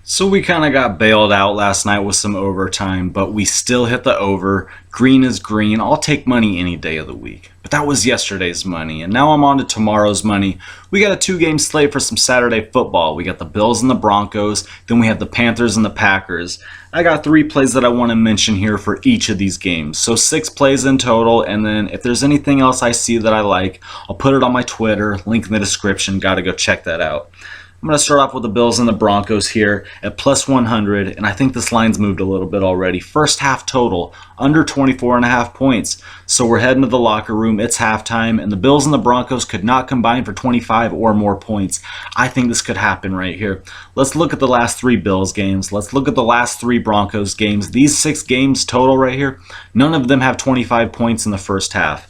So we kind of got bailed out last night with some overtime, but we still hit the over. Green is green. I'll take money any day of the week. But that was yesterday's money, and now I'm on to tomorrow's money. We got a two-game slate for some Saturday football. We got the Bills and the Broncos, then we have the Panthers and the Packers. I got 3 plays that I want to mention here for each of these games. So 6 plays in total, and then if there's anything else I see that I like, I'll put it on my Twitter, link in the description. Got to go check that out. I'm going to start off with the Bills and the Broncos here at plus 100, and I think this line's moved a little bit already. First half total, under 24.5 points. So we're heading to the locker room. It's halftime, and the Bills and the Broncos could not combine for 25 or more points. I think this could happen right here. Let's look at the last 3 Bills games. Let's look at the last 3 Broncos games. These 6 games total right here, none of them have 25 points in the first half.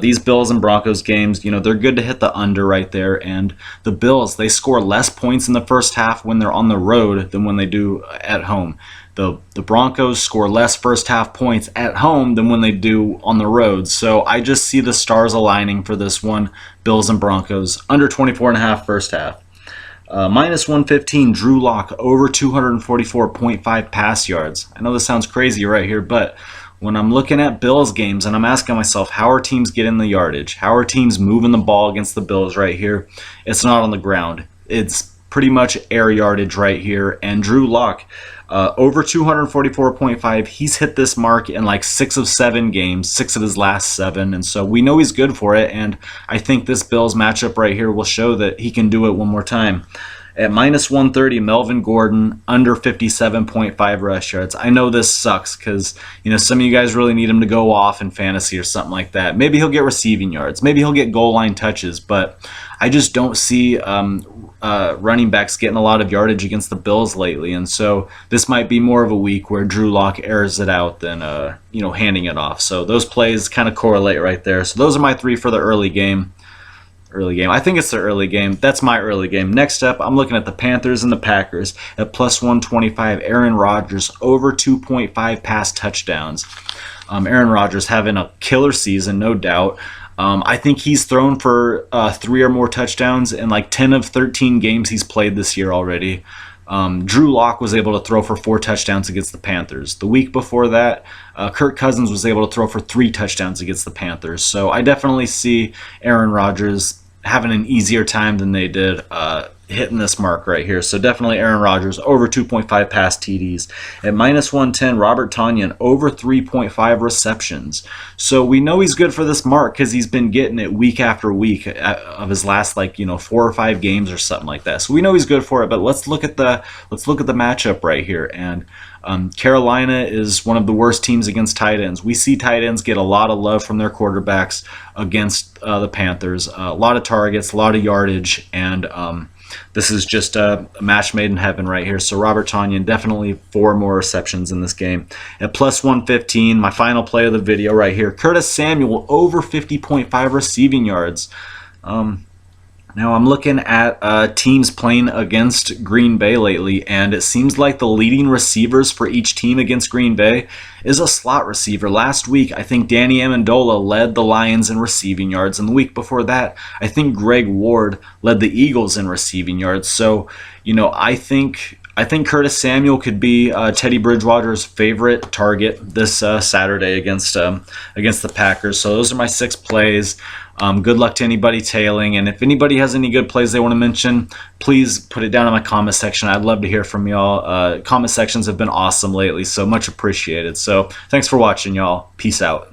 These Bills and Broncos games, they're good to hit the under right there. And the Bills, they score less points in the first half when they're on the road than when they do at home. The Broncos score less first half points at home than when they do on the road. So I just see the stars aligning for this one. Bills and Broncos, under 24.5 first half. Minus 115, Drew Lock, over 244.5 pass yards. I know this sounds crazy right here, but when I'm looking at Bills games and I'm asking myself, how are teams getting the yardage? How are teams moving the ball against the Bills right here? It's not on the ground. It's pretty much air yardage right here. And Drew Lock, over 244.5, he's hit this mark in like 6 of 7 games, 6 of his last 7. And so we know he's good for it. And I think this Bills matchup right here will show that he can do it one more time. At minus 130, Melvin Gordon, under 57.5 rush yards. I know this sucks because, some of you guys really need him to go off in fantasy or something like that. Maybe he'll get receiving yards. Maybe he'll get goal line touches. But I just don't see running backs getting a lot of yardage against the Bills lately. And so this might be more of a week where Drew Lock airs it out than, handing it off. So those plays kind of correlate right there. So those are my 3 for the early game. I think it's the early game. That's my early game. Next up, I'm looking at the Panthers and the Packers at plus 125. Aaron Rodgers, over 2.5 pass touchdowns. Aaron Rodgers having a killer season, no doubt. I think he's thrown for 3 or more touchdowns in like 10 of 13 games he's played this year already. Drew Lock was able to throw for 4 touchdowns against the Panthers. The week before that, Kirk Cousins was able to throw for 3 touchdowns against the Panthers. So I definitely see Aaron Rodgers having an easier time than they did hitting this mark right here. So definitely Aaron Rodgers, over 2.5 pass TDs. At minus 110, Robert Tonyan, over 3.5 receptions. So we know he's good for this mark because he's been getting it week after week of his last 4 or 5 games or something like that. So we know he's good for it. But let's look at the matchup right here. And Carolina is one of the worst teams against tight ends. We see tight ends get a lot of love from their quarterbacks against the Panthers. A lot of targets, a lot of yardage, and this is just a match made in heaven right here. So Robert Tonyan, definitely 4 more receptions in this game. At plus 115, my final play of the video right here, Curtis Samuel, over 50.5 receiving yards. Now I'm looking at teams playing against Green Bay lately, and it seems like the leading receivers for each team against Green Bay is a slot receiver. Last week, I think Danny Amendola led the Lions in receiving yards, and the week before that, I think Greg Ward led the Eagles in receiving yards. So, I think Curtis Samuel could be Teddy Bridgewater's favorite target this Saturday against the Packers. So those are my 6 plays. Good luck to anybody tailing, and if anybody has any good plays they want to mention, please put it down in my comment section. I'd love to hear from y'all. Comment sections have been awesome lately, so much appreciated. So thanks for watching, y'all. Peace out.